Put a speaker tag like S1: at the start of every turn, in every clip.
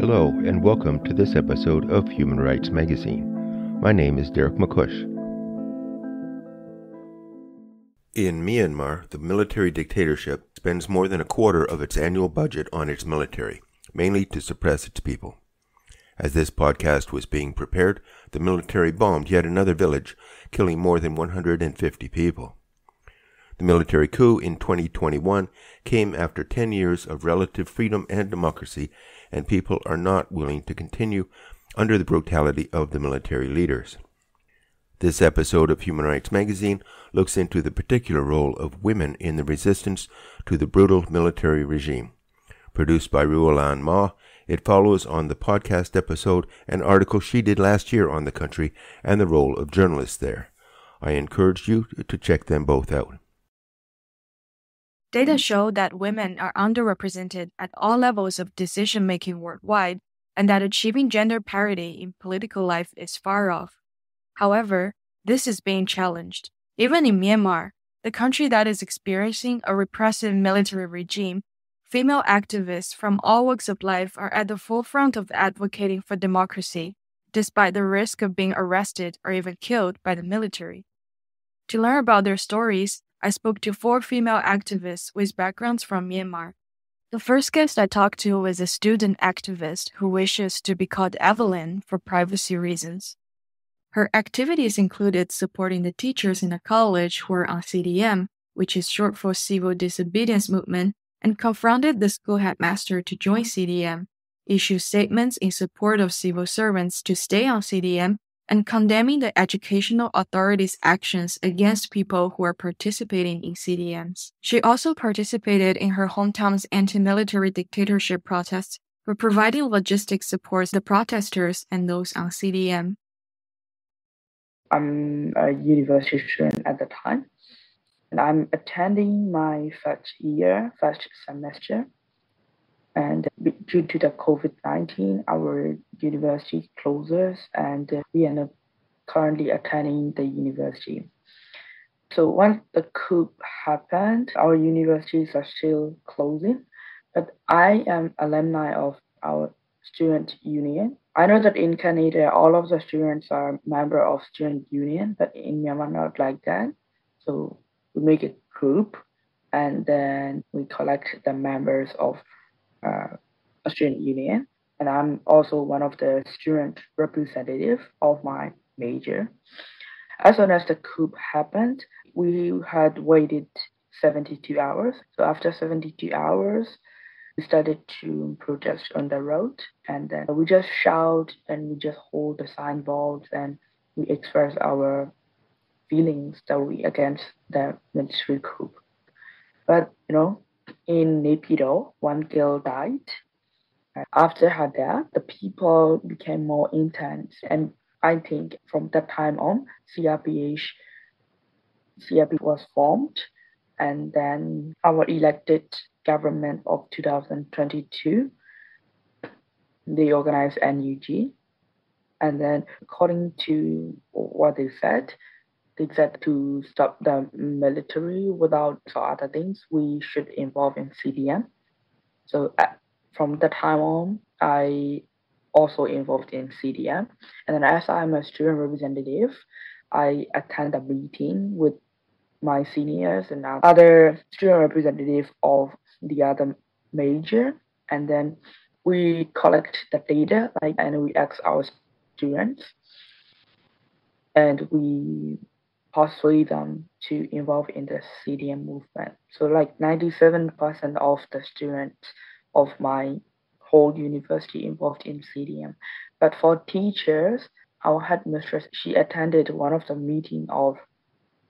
S1: Hello, and welcome to this episode of Human Rights Magazine. My name is Derek McCush. In Myanmar, the military dictatorship spends more than a quarter of its annual budget on its military, mainly to suppress its people. As this podcast was being prepared, the military bombed yet another village, killing more than 150 people. The military coup in 2021 came after 10 years of relative freedom and democracy, and people are not willing to continue under the brutality of the military leaders. This episode of Human Rights Magazine looks into the particular role of women in the resistance to the brutal military regime. Produced by Ruolan Ma, it follows on the podcast episode an article she did last year on the country and the role of journalists there. I encourage you to check them both out.
S2: Data show that women are underrepresented at all levels of decision-making worldwide, and that achieving gender parity in political life is far off. However, this is being challenged. Even in Myanmar, the country that is experiencing a repressive military regime, female activists from all walks of life are at the forefront of advocating for democracy, despite the risk of being arrested or even killed by the military. To learn about their stories, I spoke to 4 female activists with backgrounds from Myanmar. The first guest I talked to was a student activist who wishes to be called Evelyn for privacy reasons. Her activities included supporting the teachers in the college who are on CDM, which is short for Civil Disobedience Movement, and confronted the school headmaster to join CDM, issue statements in support of civil servants to stay on CDM, and condemning the educational authorities' actions against people who are participating in CDMs. She also participated in her hometown's anti-military dictatorship protests for providing logistics support to the protesters and those on CDM.
S3: I'm a university student at the time, and I'm attending my first semester. And due to the COVID-19, our university closes, and we are not currently attending the university. So once the coup happened, our universities are still closing, but I am alumni of our student union. I know that in Canada, all of the students are member of student union, but in Myanmar, not like that. So we make a group, and then we collect the members of a student union, and I'm also one of the student representative of my major. As soon as the coup happened, we had waited 72 hours. So after 72 hours, we started to protest on the road, and then we just shout and we just hold the signboards and we express our feelings that we against the military coup. But in Naypyidaw, one girl died. After her death, the people became more intense, and I think from that time on, CRP was formed, and then our elected government of 2022, they organized NUG, and then according to what they said to stop the military without other things, we should involve in CDM. So from that time on, I also involved in CDM. And then as I'm a student representative, I attend a meeting with my seniors and other student representatives of the other major. And then we collect the data, and we ask our students, and we persuade them to involve in the CDM movement. So 97% of the students of my whole university involved in CDM. But for teachers, our headmistress, she attended one of the meeting of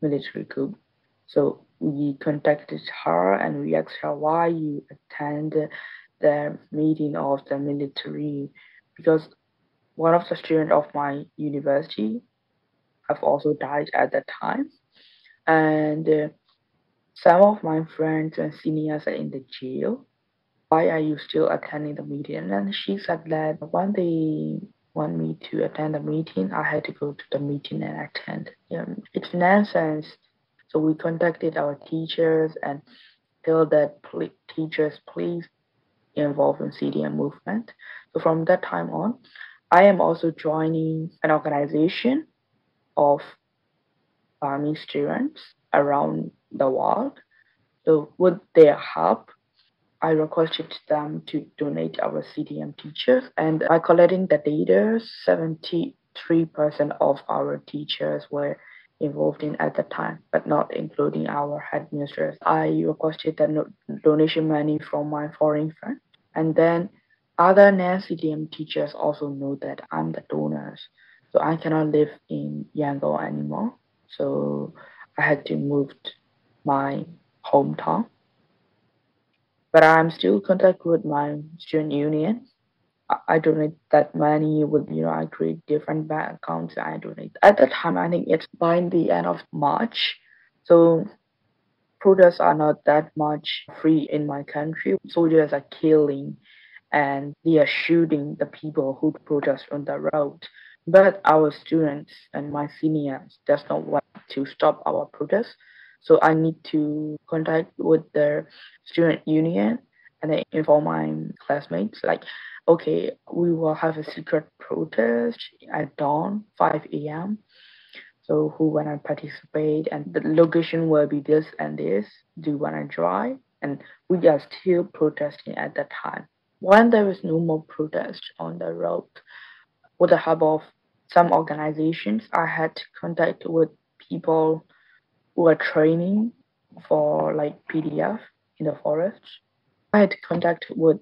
S3: military coup. So we contacted her and we asked her why you attend the meeting of the military, because one of the students of my university have also died at that time. And some of my friends and seniors are in the jail. Why are you still attending the meeting? And she said that when they want me to attend the meeting, I had to go to the meeting and attend. It's nonsense. So we contacted our teachers and tell that teachers, please involved in CDM movement. So from that time on, I am also joining an organization of army students around the world. So with their help, I requested them to donate our CDM teachers, and by collecting the data, 73% of our teachers were involved in at the time, but not including our headmistress. I requested the donation money from my foreign friend, and then other non-CDM teachers also know that I'm the donors, so I cannot live in Yangon anymore. So I had to move to my hometown, but I'm still in contact with my student union. I donate that money with, I create different bank accounts. I donate. At the time, I think it's by the end of March. So protests are not that much free in my country. Soldiers are killing and they are shooting the people who protest on the road. But our students and my seniors does not want to stop our protest. So I need to contact with the student union and then inform my classmates like, okay, we will have a secret protest at dawn, 5 a.m. So who wanna participate and the location will be this and this. Do you wanna join? And we are still protesting at that time. When there is no more protest on the road, with the help of some organizations, I had contact with people who are training for like PDF in the forest. I had contact with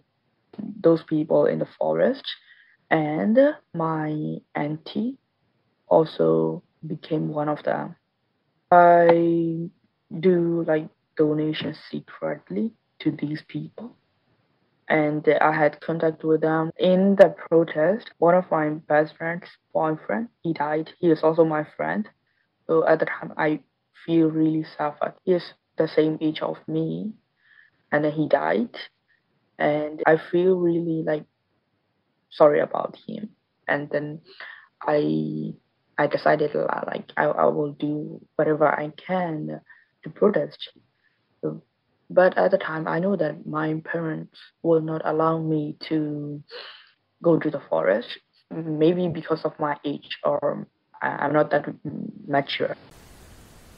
S3: those people in the forest, and my auntie also became one of them. I do like donations secretly to these people, and I had contact with them in the protest. One of my best friend's boyfriend, he died. He is also my friend. So at the time, I feel really suffered. He is the same age of me, and then he died, and I feel really like sorry about him. And then I I decided like I will do whatever I can to protest. So, but at the time, I know that my parents will not allow me to go to the forest, maybe because of my age or I'm not that mature.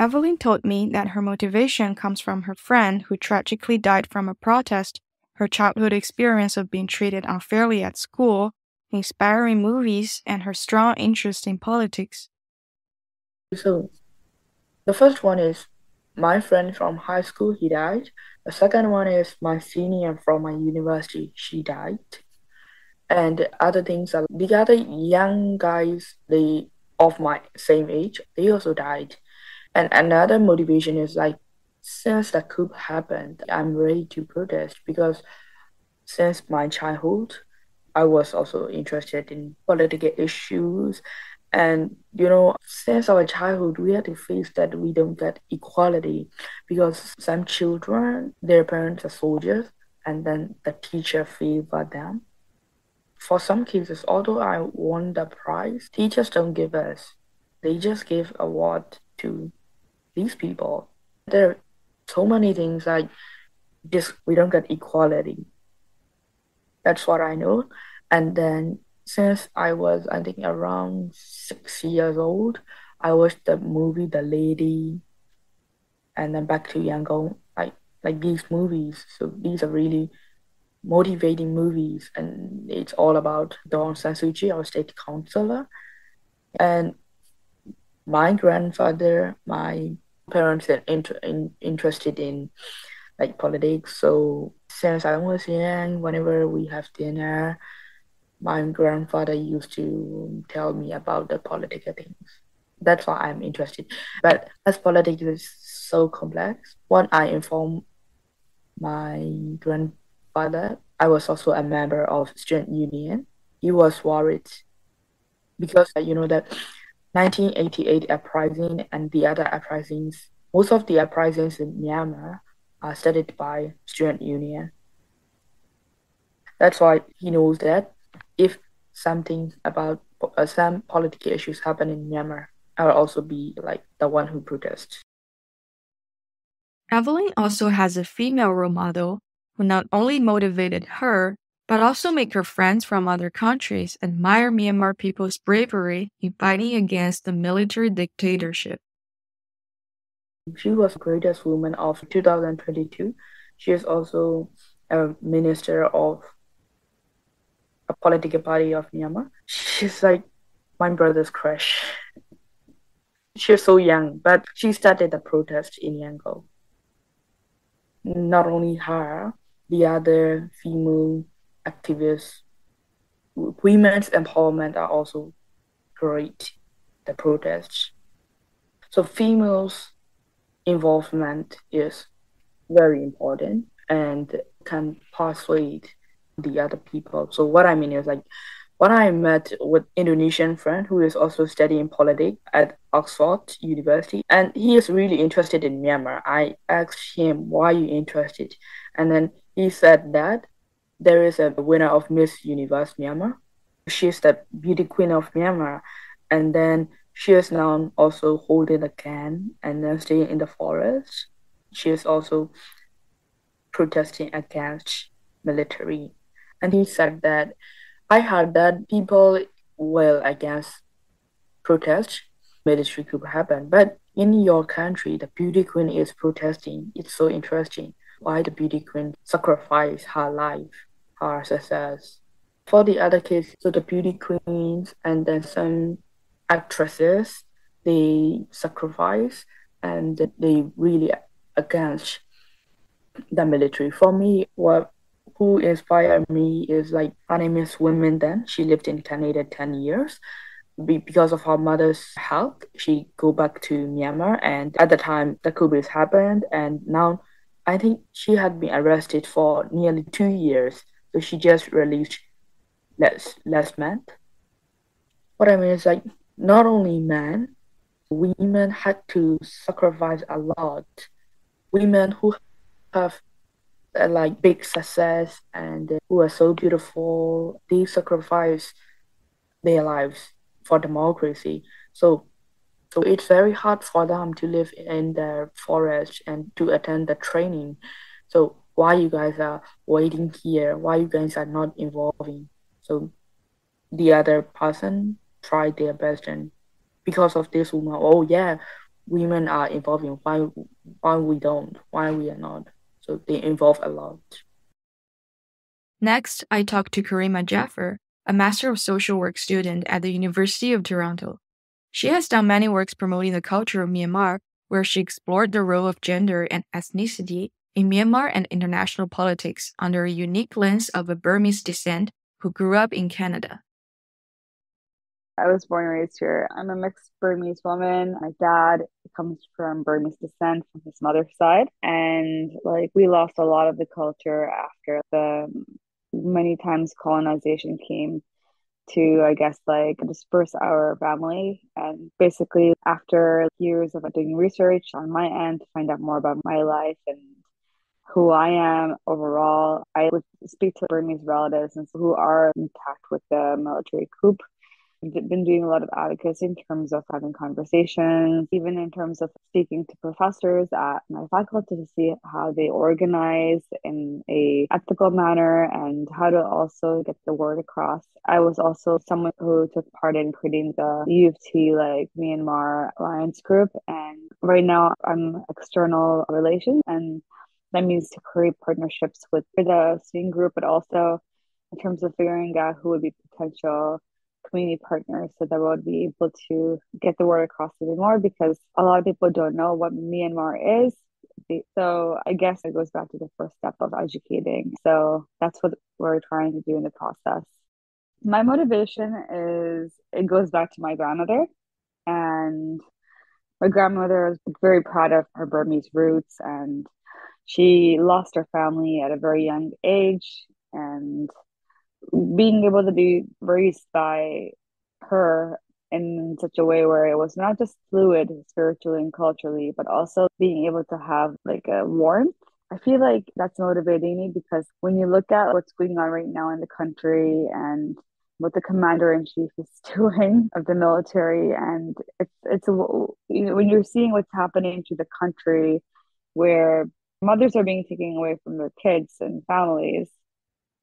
S2: Evelyn told me that her motivation comes from her friend who tragically died from a protest, her childhood experience of being treated unfairly at school, inspiring movies, and her strong interest in politics.
S3: So the first one is my friend from high school, he died. The second one is my senior from my university, she died. And other things are the other young guys, they of my same age, they also died. And another motivation is like since the coup happened, I'm ready to protest because since my childhood, I was also interested in political issues. And, since our childhood, we had to face that we don't get equality because some children, their parents are soldiers, and then the teacher favor them. For some cases, although I won the prize, teachers don't give us. They just give award to these people. There are so many things like just we don't get equality. That's what I know. And then since I was, I think, around 6 years old, I watched the movie The Lady and then Back to Yangon, like these movies. So these are really motivating movies, and it's all about Dawn San Suu Kyi, our state councillor, and my grandfather, my parents are interested in like politics. So since I was young, whenever we have dinner, my grandfather used to tell me about the political things. That's why I'm interested. But as politics is so complex, when I informed my grandfather, I was also a member of student union. He was worried because that 1988 uprising and the other uprisings, most of the uprisings in Myanmar are started by student union. That's why he knows that if something about some political issues happen in Myanmar, I'll also be like the one who protests.
S2: Evelyn also has a female role model who not only motivated her, but also make her friends from other countries admire Myanmar people's bravery in fighting against the military dictatorship.
S3: She was the greatest woman of 2022. She is also a minister of a political party of Myanmar. She's like my brother's crush. She's so young, but she started the protest in Yangon. Not only her, the other female activists, women's empowerment are also great, the protests. So females' involvement is very important and can persuade the other people. So what I mean is like when I met with Indonesian friend who is also studying politics at Oxford University, and he is really interested in Myanmar. I asked him, why are you interested? And then he said that there is a winner of Miss Universe Myanmar. She's the beauty queen of Myanmar. And then she is now also holding a can and then staying in the forest. She is also protesting against military. And he said that I heard that people will against protest, military coup happen. But in your country, the beauty queen is protesting. It's so interesting. Why the beauty queen sacrifice her life, her success. For the other case, so the beauty queens and then some actresses, they sacrifice and they really against the military. For me, what who inspired me is like her name is Women Then. She lived in Canada 10 years. Because of her mother's health, she go back to Myanmar, and at the time the coup happened, and now I think she had been arrested for nearly 2 years. So she just released last month. What I mean is like not only men, women had to sacrifice a lot. Women who have like big success and who are so beautiful, they sacrifice their lives for democracy. So it's very hard for them to live in the forest and to attend the training. So why you guys are waiting here? Why you guys are not involving? So the other person tried their best, and because of this woman, oh yeah, women are involving. Why we don't? Why we are not? So they involve a lot.
S2: Next, I talked to Karima Jaffer, a Master of Social Work student at the University of Toronto. She has done many works promoting the culture of Myanmar, where she explored the role of gender and ethnicity in Myanmar and international politics under a unique lens of a Burmese descent who grew up in Canada.
S4: I was born and raised here. I'm a mixed Burmese woman. My dad comes from Burmese descent from his mother's side. And like we lost a lot of the culture after the many times colonization came to, I guess, like disperse our family. And basically, after years of doing research on my end to find out more about my life and who I am overall, I would speak to Burmese relatives and who are intact with the military coup. I've been doing a lot of advocacy in terms of having conversations, even in terms of speaking to professors at my faculty to see how they organize in a ethical manner and how to also get the word across. I was also someone who took part in creating the U of T like Myanmar Alliance group, and right now I'm external relations, and that means to create partnerships with the student group, but also in terms of figuring out who would be potential community partners so that we'll be able to get the word across even more, because a lot of people don't know what Myanmar is. So I guess it goes back to the first step of educating. So that's what we're trying to do in the process. My motivation is it goes back to my grandmother, and my grandmother was very proud of her Burmese roots, and she lost her family at a very young age, and being able to be raised by her in such a way where it was not just fluid spiritually and culturally, but also being able to have like a warmth. I feel like that's motivating me because when you look at what's going on right now in the country and what the commander in chief is doing of the military, and it's when you're seeing what's happening to the country, where Mothers are being taken away from their kids and families.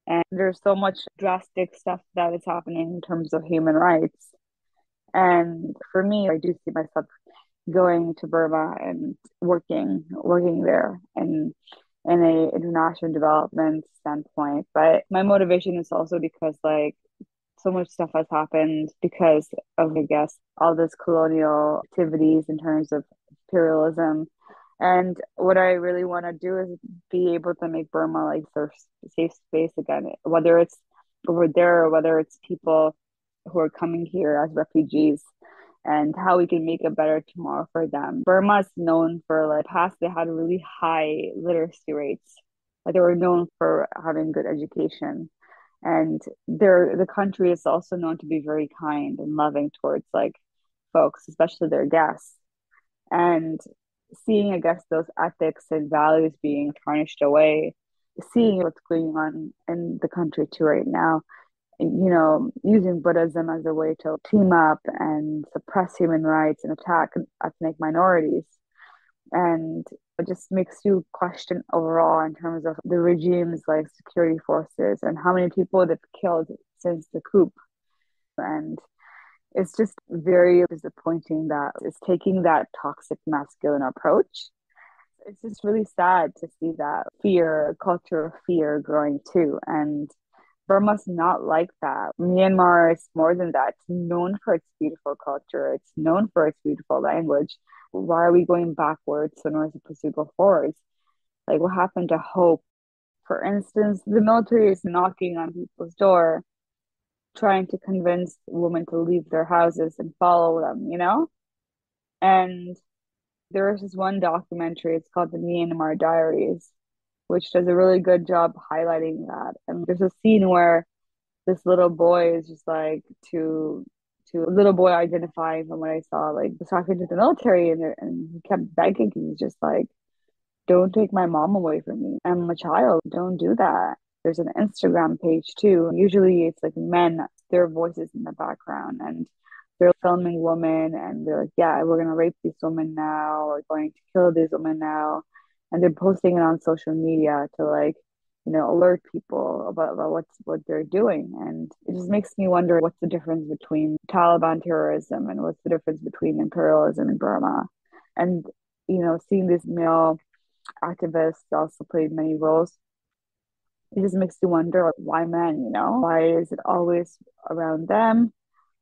S4: And there's so much drastic stuff that is happening in terms of human rights. And for me, I do see myself going to Burma and working there and in a international development standpoint. But my motivation is also because like so much stuff has happened because of, I guess, all this colonial activities in terms of imperialism. And what I really want to do is be able to make Burma like their safe space again, whether it's over there or whether it's people who are coming here as refugees and how we can make a better tomorrow for them. Burma is known for like past they had really high literacy rates. Like they were known for having good education. And the country is also known to be very kind and loving towards like folks, especially their guests. And seeing, I guess, those ethics and values being tarnished away, seeing what's going on in the country too right now, using Buddhism as a way to team up and suppress human rights and attack ethnic minorities. And it just makes you question overall in terms of the regime's like security forces and how many people they've killed since the coup. And it's just very disappointing that it's taking that toxic masculine approach. It's just really sad to see that fear, culture of fear growing too. And Burma's not like that. Myanmar is more than that. It's known for its beautiful culture. It's known for its beautiful language. Why are we going backwards when we're supposed to go forwards? Like what happened to hope? For instance, the military is knocking on people's door, trying to convince women to leave their houses and follow them. And there was this one documentary, it's called The Myanmar Diaries, which does a really good job highlighting that. And there's a scene where this little boy is just like to a little boy identifying from what I saw, like was talking to the military and he kept begging. He's just like, don't take my mom away from me. I'm a child. Don't do that. There's an Instagram page too. Usually it's like men, their voices in the background and they're filming women and they're like, yeah, we're gonna rape these women now, or going to kill these women now. And they're posting it on social media to like, alert people about what they're doing. And it just makes me wonder what's the difference between Taliban terrorism and what's the difference between imperialism in Burma. And, seeing these male activists also played many roles. It just makes you wonder why men. Why is it always around them?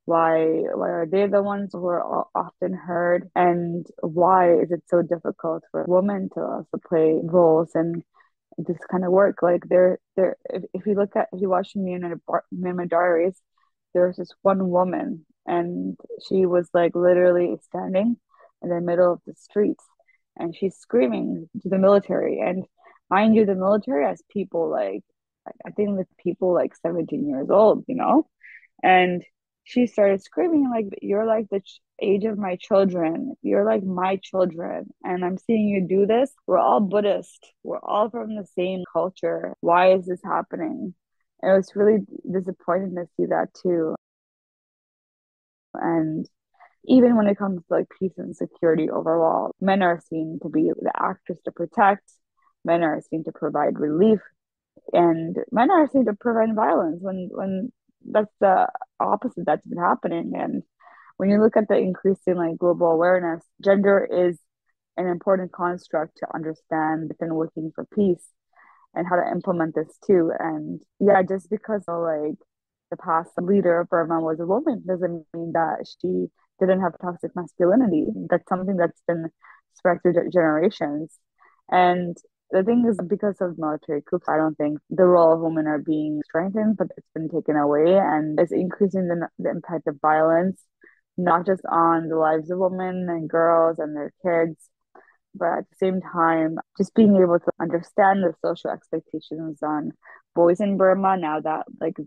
S4: Why are they the ones who are often heard? And why is it so difficult for women to also play roles and this kind of work? Like if you watch Myanmar Diaries, there's this one woman and she was like literally standing in the middle of the streets and she's screaming to the military. And mind you, the military has people like I think the people like 17 years old. And she started screaming like, you're like the age of my children, you're like my children, and I'm seeing you do this. We're all Buddhist, we're all from the same culture, why is this happening? And it was really disappointing to see that too. And even when it comes to like peace and security overall, men are seen to be the actors to protect, men are seen to provide relief, and men are seen to prevent violence when that's the opposite that's been happening. And when you look at the increasing like global awareness, gender is an important construct to understand and working for peace and how to implement this too. And yeah, just because like the past leader of Burma was a woman doesn't mean that she didn't have toxic masculinity. That's something that's been spread through generations. And the thing is, because of military coups, I don't think the role of women are being strengthened, but it's been taken away, and it's increasing the impact of violence, not just on the lives of women and girls and their kids, but at the same time, just being able to understand the social expectations on boys in Burma now that like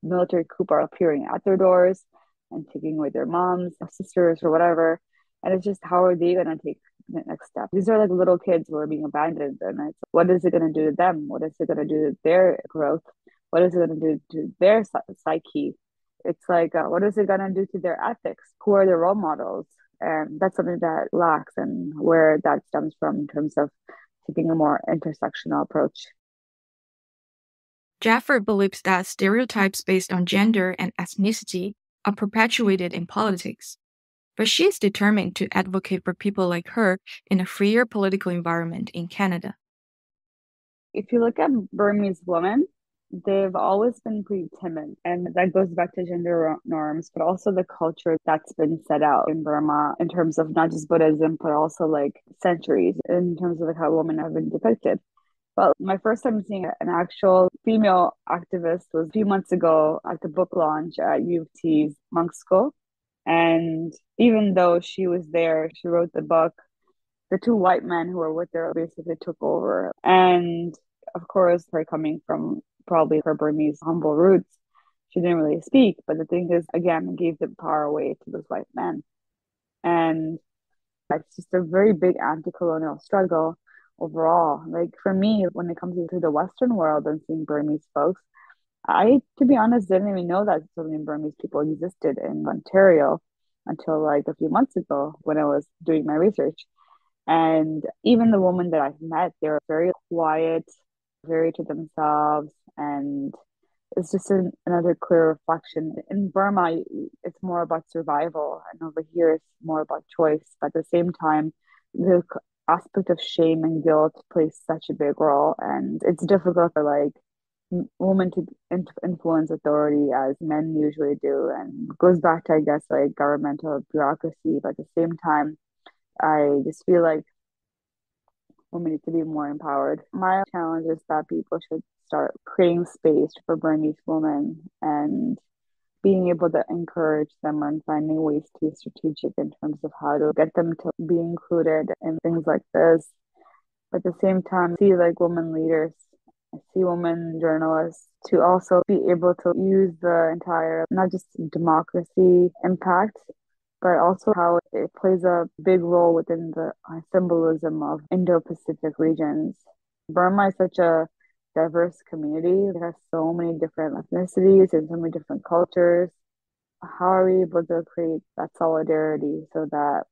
S4: military coup are appearing at their doors and taking away their moms or sisters or whatever. And it's just how are they going to take the next step? These are like little kids who are being abandoned. And it's what is it going to do to them? What is it going to do to their growth? What is it going to do to their psyche? It's like, what is it going to do to their ethics? Who are their role models? And that's something that lacks and where that stems from in terms of taking a more intersectional approach.
S2: Jaffer believes that stereotypes based on gender and ethnicity are perpetuated in politics, but she is determined to advocate for people like her in a freer political environment in Canada.
S4: If you look at Burmese women, they've always been pretty timid, and that goes back to gender norms, but also the culture that's been set out in Burma in terms of not just Buddhism, but also like centuries in terms of like how women have been depicted. But my first time seeing an actual female activist was a few months ago at the book launch at U of T's Monk School. And even though she was there, she wrote the book, the two white men who were with her basically took over. And of course, her coming from probably her Burmese humble roots, she didn't really speak. But the thing is, again, gave the power away to those white men. And it's just a very big anti-colonial struggle overall. Like for me, when it comes to the Western world and seeing Burmese folks, I, to be honest, didn't even know that so many Burmese people existed in Ontario until like a few months ago when I was doing my research. And even the women that I've met, they're very quiet, very to themselves, and it's just another clear reflection. In Burma, it's more about survival, and over here, it's more about choice. But at the same time, the aspect of shame and guilt plays such a big role, and it's difficult for like women to influence authority as men usually do, and it goes back to, I guess, like governmental bureaucracy. But at the same time, I just feel like women need to be more empowered. My challenge is that people should start creating space for Burmese women and being able to encourage them and finding ways to be strategic in terms of how to get them to be included in things like this. But at the same time, see like women leaders, I see women journalists to also be able to use the entire, not just democracy impact, but also how it plays a big role within the symbolism of Indo-Pacific regions. Burma is such a diverse community. It has so many different ethnicities and so many different cultures. How are we able to create that solidarity so that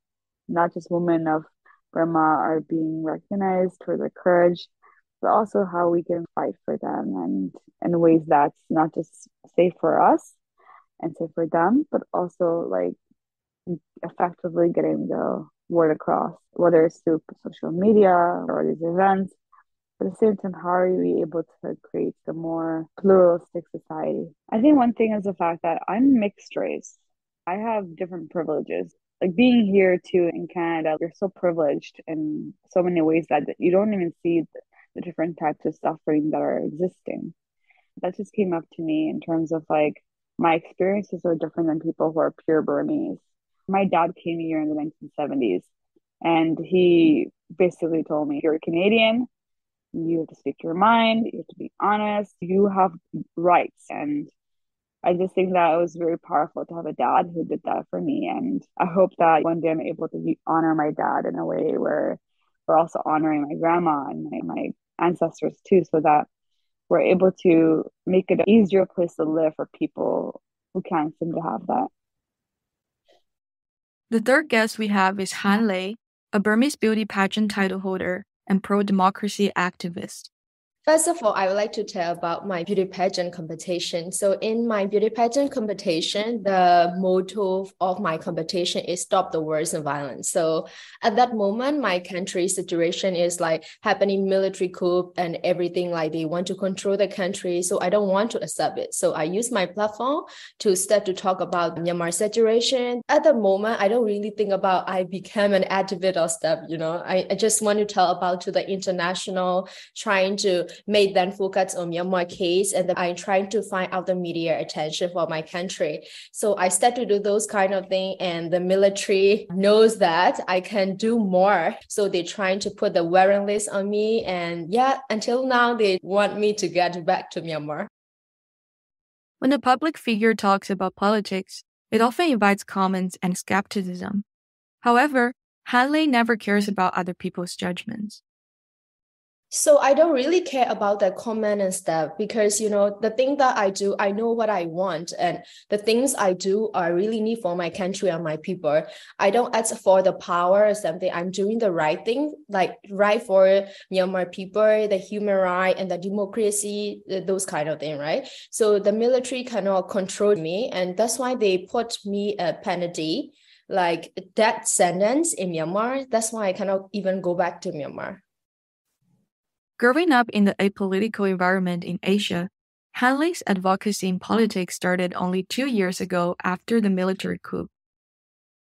S4: not just women of Burma are being recognized for their courage, but also how we can fight for them and in ways that's not just safe for us and safe for them, but also like effectively getting the word across, whether it's through social media or these events. But at the same time, how are we able to create a more pluralistic society? I think one thing is the fact that I'm mixed race. I have different privileges. Like being here too in Canada, you're so privileged in so many ways that you don't even see the different types of suffering that are existing. That just came up to me in terms of like my experiences are different than people who are pure Burmese. My dad came here in the 1970s and he basically told me, you're a Canadian, you have to speak your mind, you have to be honest, you have rights. And I just think that it was very powerful to have a dad who did that for me. And I hope that one day I'm able to honor my dad in a way where we're also honoring my grandma and my ancestors too, so that we're able to make it an easier place to live for people who can't seem to have that.
S2: The third guest we have is Han Lei, a Burmese beauty pageant title holder and pro-democracy activist.
S5: First of all, I would like to tell about my beauty pageant competition. So in my beauty pageant competition, the motto of my competition is stop the wars and violence. So at that moment, my country's situation is like happening military coup and everything, like they want to control the country. So I don't want to accept it. So I use my platform to start to talk about Myanmar situation. At the moment, I don't really think about I became an activist or stuff, I just want to tell about to the international, trying to make them focus on Myanmar case, and I'm trying to find out the media attention for my country. So I start to do those kind of things, and the military knows that I can do more. So they're trying to put the warrant list on me, and until now they want me to get back to Myanmar.
S2: When a public figure talks about politics, it often invites comments and skepticism. However, Han Lei never cares about other people's judgments.
S5: So I don't really care about the comment and stuff because, the thing that I do, I know what I want. And the things I do are really need for my country and my people. I don't ask for the power or something. I'm doing the right thing, like right for Myanmar people, the human right and the democracy, those kind of thing, right? So the military cannot control me. And that's why they put me a penalty, like death sentence in Myanmar. That's why I cannot even go back to Myanmar.
S2: Growing up in the apolitical environment in Asia, Hanlei's advocacy in politics started only 2 years ago after the military coup.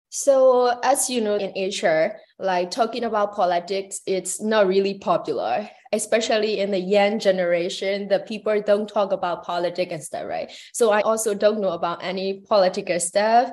S5: So, as you know, in Asia, like talking about politics, it's not really popular, especially in the young generation. The people don't talk about politics and stuff, right? So I also don't know about any political stuff,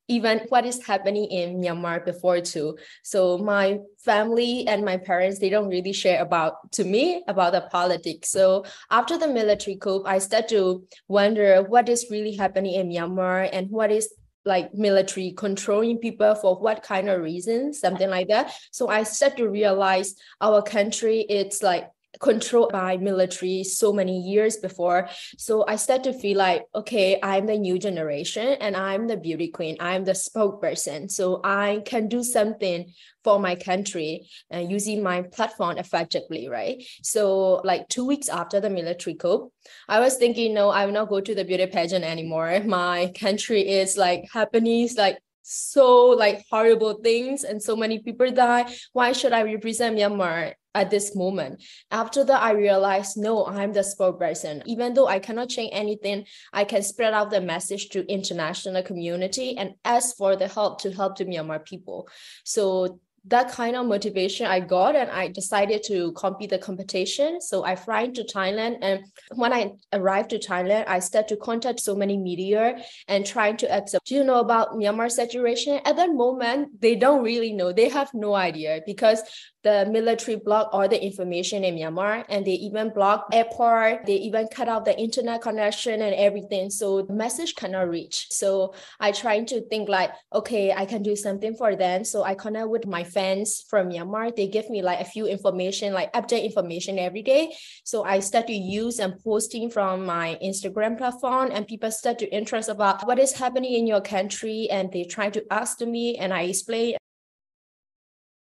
S5: even what is happening in Myanmar before too. So my family and my parents, they don't really share to me about the politics. So after the military coup, I start to wonder what is really happening in Myanmar and what is like military controlling people for what kind of reasons, something like that. So I start to realize our country, it's like controlled by military so many years before. So I start to feel like, okay, I'm the new generation and I'm the beauty queen. I'm the spokesperson. So I can do something for my country and using my platform effectively, right? So like 2 weeks after the military coup, I was thinking, no, I will not go to the beauty pageant anymore. My country is like happening like so like horrible things and so many people die. Why should I represent Myanmar at this moment? After that, I realized, no, I'm the spokesperson. Even though I cannot change anything, I can spread out the message to international community and ask for the help to help the Myanmar people. So that kind of motivation I got, and I decided to compete the competition. So I flew to Thailand, and when I arrived to Thailand, I started to contact so many media and trying to accept. Do you know about Myanmar situation? At that moment, they don't really know. They have no idea because the military blocked all the information in Myanmar, and they even blocked airport. They even cut out the internet connection and everything. So the message cannot reach. So I trying to think like, okay, I can do something for them. So I connect with my fans from Myanmar. They give me like a few information, like update information every day. So I start to use and posting from my Instagram platform, and people start to interest about what is happening in your country, and they try to ask me, and I explain.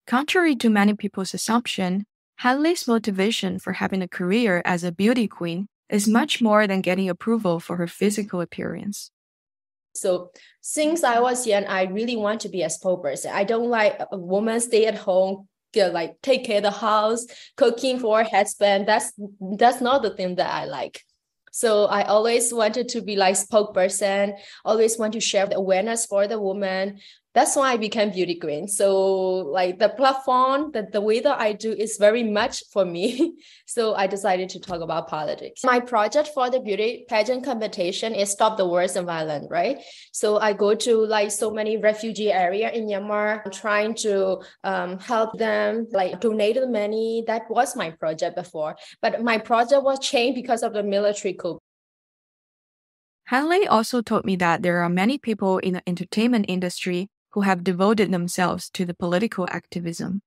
S2: Contrary to many people's assumption, Hanlei's motivation for having a career as a beauty queen is much more than getting approval for her physical appearance.
S5: So since I was young, I really want to be a spokesperson. I don't like a woman stay at home, like take care of the house, cooking for her husband. That's not the thing that I like. So I always wanted to be like spokesperson, always want to share the awareness for the woman. That's why I became beauty queen. So like the platform, the way that I do is very much for me. So I decided to talk about politics. My project for the beauty pageant competition is Stop the Wars and Violence, right? So I go to like so many refugee area in Myanmar, trying to help them, like donate the money. That was my project before. But my project was changed because of the military coup.
S2: Hanlei also told me that there are many people in the entertainment industry who have devoted themselves to the political activism.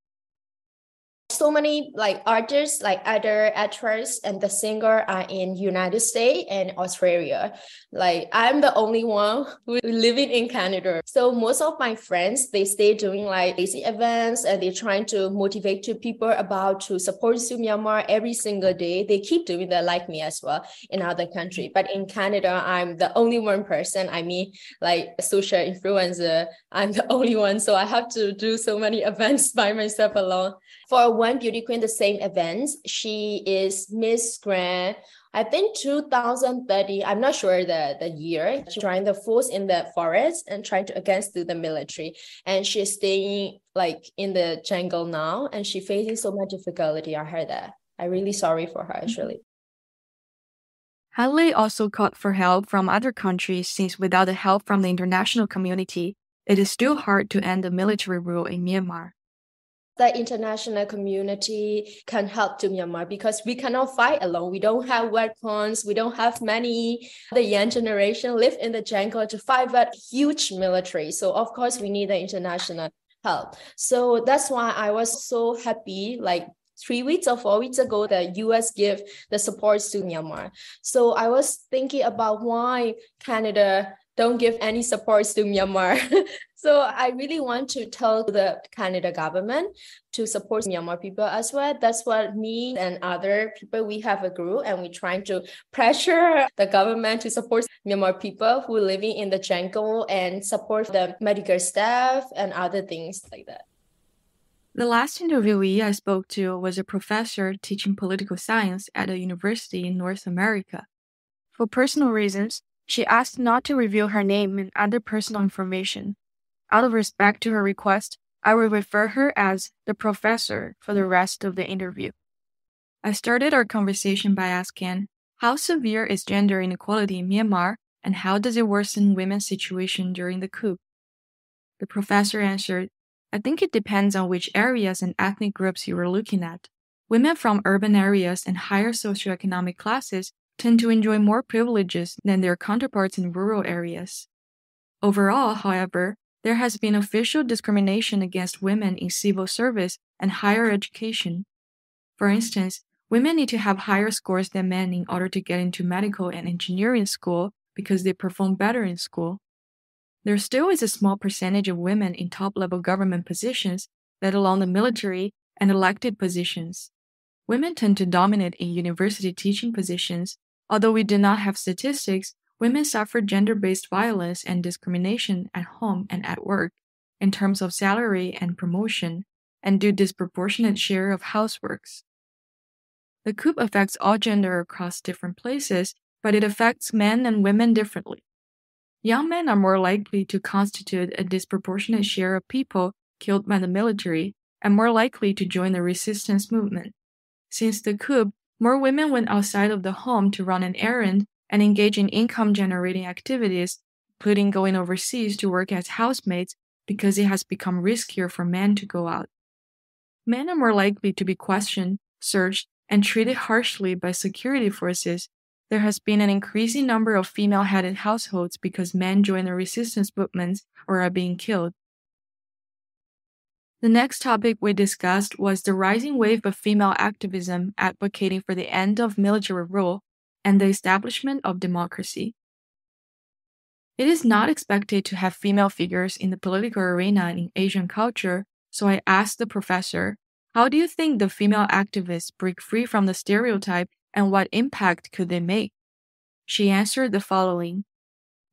S5: So many like artists, like other actors and the singer are in United States and Australia. Like I'm the only one who living in Canada. So most of my friends, they stay doing like basic events, and they're trying to motivate to people about to support Myanmar every single day. They keep doing that like me as well in other country. But in Canada, I'm the only one person. I mean, like a social influencer, I'm the only one. So I have to do so many events by myself alone. For one beauty queen, the same events, she is Miss Grand, I think 2030, I'm not sure the year. She's trying to force in the forest and trying to against the military. And she's staying like in the jungle now, and she's facing so much difficulty. I heard that. I'm really sorry for her, actually.
S2: Hanlei also called for help from other countries, since without the help from the international community, it is still hard to end the military rule in Myanmar.
S5: The international community can help to Myanmar because we cannot fight alone. We don't have weapons. We don't have money. The young generation live in the jungle to fight that huge military. So of course we need the international help. So that's why I was so happy, like 3 weeks or 4 weeks ago, the US gave the supports to Myanmar. So I was thinking about why Canada don't give any supports to Myanmar. So I really want to tell the Canada government to support Myanmar people as well. That's what me and other people, we have a group and we're trying to pressure the government to support Myanmar people who are living in the jungle and support the medical staff and other things like that.
S2: The last interviewee I spoke to was a professor teaching political science at a university in North America. For personal reasons, she asked not to reveal her name and other personal information. Out of respect to her request, I will refer her as the professor for the rest of the interview. I started our conversation by asking, how severe is gender inequality in Myanmar and how does it worsen women's situation during the coup? The professor answered, I think it depends on which areas and ethnic groups you are looking at. Women from urban areas and higher socioeconomic classes tend to enjoy more privileges than their counterparts in rural areas. Overall, however, there has been official discrimination against women in civil service and higher education. For instance, women need to have higher scores than men in order to get into medical and engineering school because they perform better in school. There still is a small percentage of women in top-level government positions, let alone the military and elected positions. Women tend to dominate in university teaching positions. Although we do not have statistics, women suffer gender-based violence and discrimination at home and at work in terms of salary and promotion, and do disproportionate share of houseworks. The coup affects all gender across different places, but it affects men and women differently. Young men are more likely to constitute a disproportionate share of people killed by the military and more likely to join the resistance movement. Since the coup, more women went outside of the home to run an errand and engage in income-generating activities, including going overseas to work as housemates because it has become riskier for men to go out. Men are more likely to be questioned, searched, and treated harshly by security forces. There has been an increasing number of female-headed households because men join the resistance movements or are being killed. The next topic we discussed was the rising wave of female activism advocating for the end of military rule and the establishment of democracy. It is not expected to have female figures in the political arena in Asian culture, so I asked the professor, how do you think the female activists break free from the stereotype and what impact could they make? She answered the following.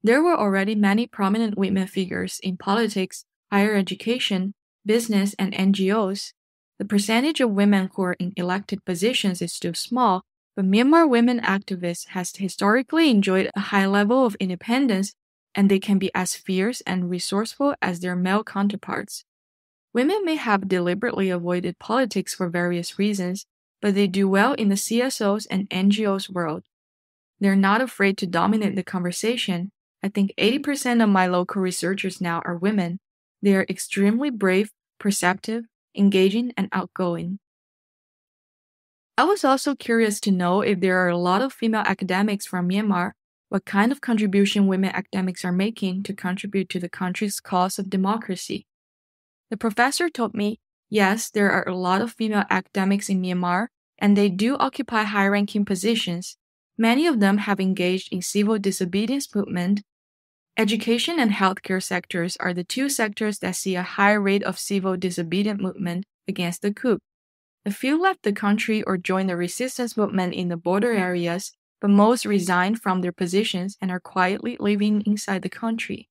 S2: There were already many prominent women figures in politics, higher education, business, and NGOs. The percentage of women who are in elected positions is still small, but Myanmar women activists has historically enjoyed a high level of independence, and they can be as fierce and resourceful as their male counterparts. Women may have deliberately avoided politics for various reasons, but they do well in the CSOs and NGOs world. They're not afraid to dominate the conversation. I think 80% of my local researchers now are women. They are extremely brave, perceptive, engaging, and outgoing. I was also curious to know if there are a lot of female academics from Myanmar, what kind of contribution women academics are making to contribute to the country's cause of democracy. The professor told me, yes, there are a lot of female academics in Myanmar, and they do occupy high-ranking positions. Many of them have engaged in civil disobedience movement. Education and healthcare sectors are the two sectors that see a high rate of civil disobedience movement against the coup. A few left the country or joined the resistance movement in the border areas, but most resigned from their positions and are quietly living inside the country.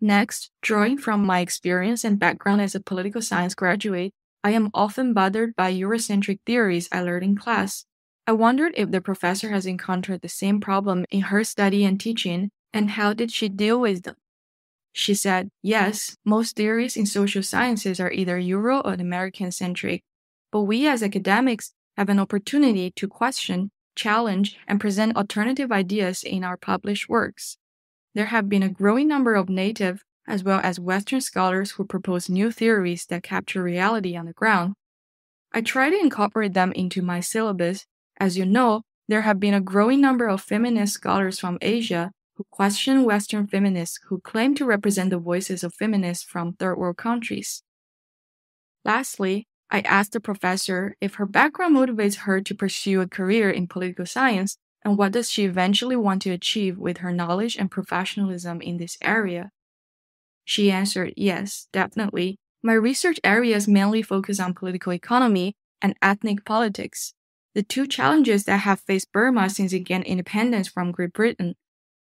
S2: Next, drawing from my experience and background as a political science graduate, I am often bothered by Eurocentric theories I learned in class. I wondered if the professor has encountered the same problem in her study and teaching, and how did she deal with them? She said, yes, most theories in social sciences are either Euro or American-centric, but we as academics have an opportunity to question, challenge, and present alternative ideas in our published works. There have been a growing number of native as well as Western scholars who propose new theories that capture reality on the ground. I try to incorporate them into my syllabus. As you know, there have been a growing number of feminist scholars from Asia who question Western feminists who claim to represent the voices of feminists from third world countries. Lastly, I asked the professor if her background motivates her to pursue a career in political science and what does she eventually want to achieve with her knowledge and professionalism in this area. She answered, yes, definitely. My research areas mainly focus on political economy and ethnic politics, the two challenges that have faced Burma since it gained independence from Great Britain.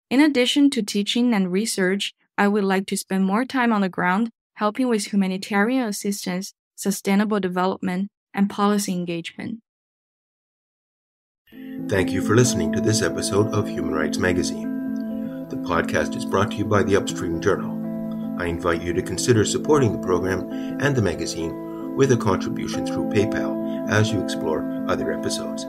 S2: In addition to teaching and research, I would like to spend more time on the ground helping with humanitarian assistance, sustainable development, and policy engagement.
S1: Thank you for listening to this episode of Human Rights Magazine. The podcast is brought to you by the Upstream Journal. I invite you to consider supporting the program and the magazine with a contribution through PayPal as you explore other episodes.